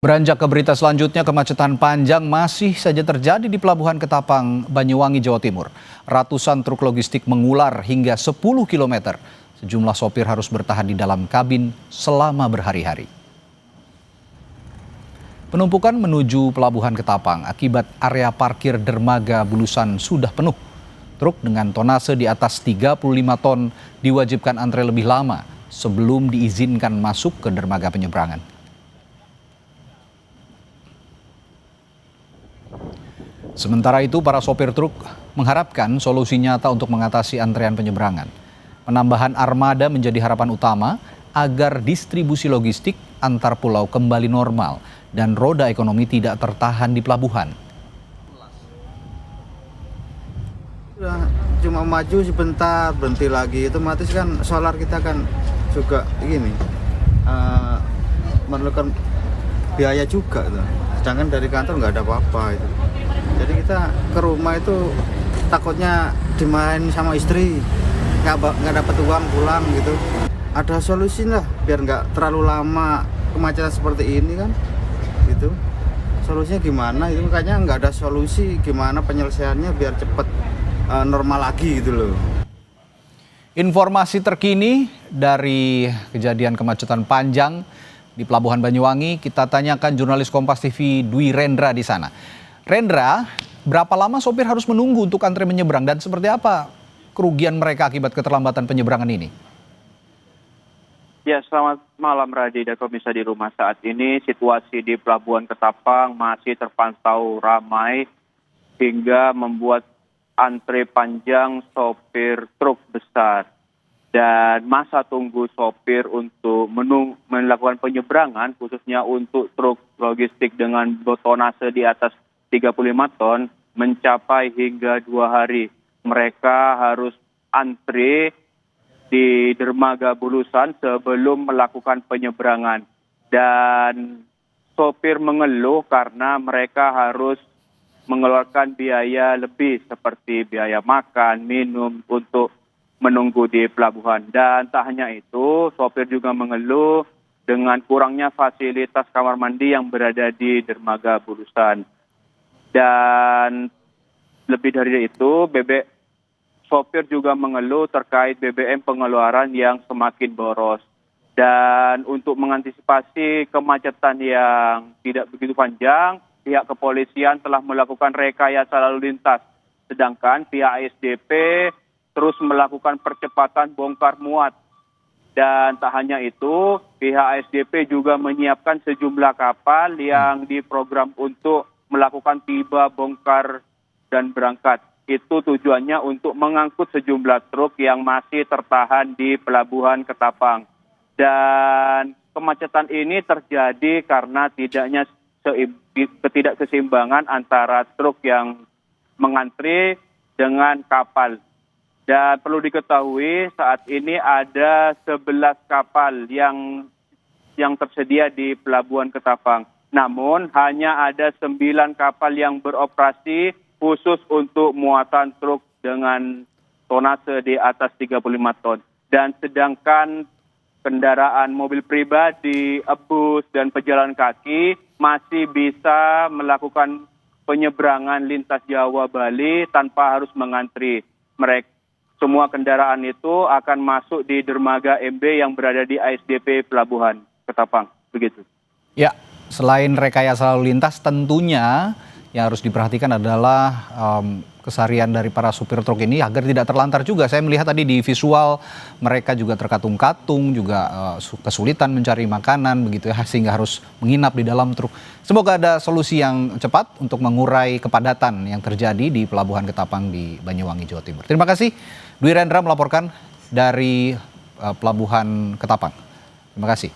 Beranjak ke berita selanjutnya, kemacetan panjang masih saja terjadi di Pelabuhan Ketapang, Banyuwangi, Jawa Timur. Ratusan truk logistik mengular hingga 10 km. Sejumlah sopir harus bertahan di dalam kabin selama berhari-hari. Penumpukan menuju Pelabuhan Ketapang akibat area parkir dermaga Bulusan sudah penuh. Truk dengan tonase di atas 35 ton diwajibkan antre lebih lama sebelum diizinkan masuk ke dermaga penyeberangan. Sementara itu, para sopir truk mengharapkan solusi nyata untuk mengatasi antrean penyeberangan. Penambahan armada menjadi harapan utama agar distribusi logistik antar pulau kembali normal dan roda ekonomi tidak tertahan di pelabuhan. Cuma maju sebentar, berhenti lagi, otomatis kan solar kita kan juga ini memerlukan biaya juga tuh. Sedangkan dari kantor nggak ada apa-apa itu. Jadi kita ke rumah itu takutnya dimarahin sama istri, nggak dapat uang pulang gitu. Ada solusi lah biar nggak terlalu lama kemacetan seperti ini kan, gitu. Solusinya gimana? Itu makanya nggak ada solusi gimana penyelesaiannya biar cepet normal lagi gitu loh. Informasi terkini dari kejadian kemacetan panjang di Pelabuhan Banyuwangi, kita tanyakan jurnalis Kompas TV Dwi Rendra di sana. Rendra, berapa lama sopir harus menunggu untuk antre menyeberang dan seperti apa kerugian mereka akibat keterlambatan penyeberangan ini? Ya, selamat malam Radhi dan pemirsa di rumah. Saat ini situasi di Pelabuhan Ketapang masih terpantau ramai hingga membuat antre panjang sopir truk besar. Dan masa tunggu sopir untuk melakukan penyeberangan, khususnya untuk truk logistik dengan tonase di atas 35 ton, mencapai hingga 2 hari. Mereka harus antre di dermaga Bulusan sebelum melakukan penyeberangan. Dan sopir mengeluh karena mereka harus mengeluarkan biaya lebih seperti biaya makan, minum untuk menunggu di pelabuhan. Dan tak hanya itu, sopir juga mengeluh dengan kurangnya fasilitas kamar mandi yang berada di dermaga Bulusan. Dan lebih dari itu, sopir juga mengeluh terkait BBM pengeluaran yang semakin boros. Dan untuk mengantisipasi kemacetan yang tidak begitu panjang, pihak kepolisian telah melakukan rekayasa lalu lintas. Sedangkan pihak ASDP terus melakukan percepatan bongkar muat. Dan tak hanya itu, pihak ASDP juga menyiapkan sejumlah kapal yang diprogram untuk melakukan tiba, bongkar, dan berangkat. Itu tujuannya untuk mengangkut sejumlah truk yang masih tertahan di Pelabuhan Ketapang. Dan kemacetan ini terjadi karena ketidakseimbangan antara truk yang mengantri dengan kapal. Dan perlu diketahui saat ini ada 11 kapal yang tersedia di Pelabuhan Ketapang. Namun hanya ada 9 kapal yang beroperasi khusus untuk muatan truk dengan tonase di atas 35 ton. Dan sedangkan kendaraan mobil pribadi, bus, dan pejalan kaki masih bisa melakukan penyeberangan lintas Jawa Bali tanpa harus mengantri. Semua kendaraan itu akan masuk di dermaga MB yang berada di ASDP Pelabuhan Ketapang. Begitu. Ya, selain rekayasa lalu lintas, tentunya yang harus diperhatikan adalah keseharian dari para supir truk ini agar tidak terlantar juga. Saya melihat tadi di visual mereka juga terkatung-katung, juga kesulitan mencari makanan begitu ya, sehingga harus menginap di dalam truk. Semoga ada solusi yang cepat untuk mengurai kepadatan yang terjadi di Pelabuhan Ketapang di Banyuwangi, Jawa Timur. Terima kasih Dwi Rendra melaporkan dari Pelabuhan Ketapang. Terima kasih.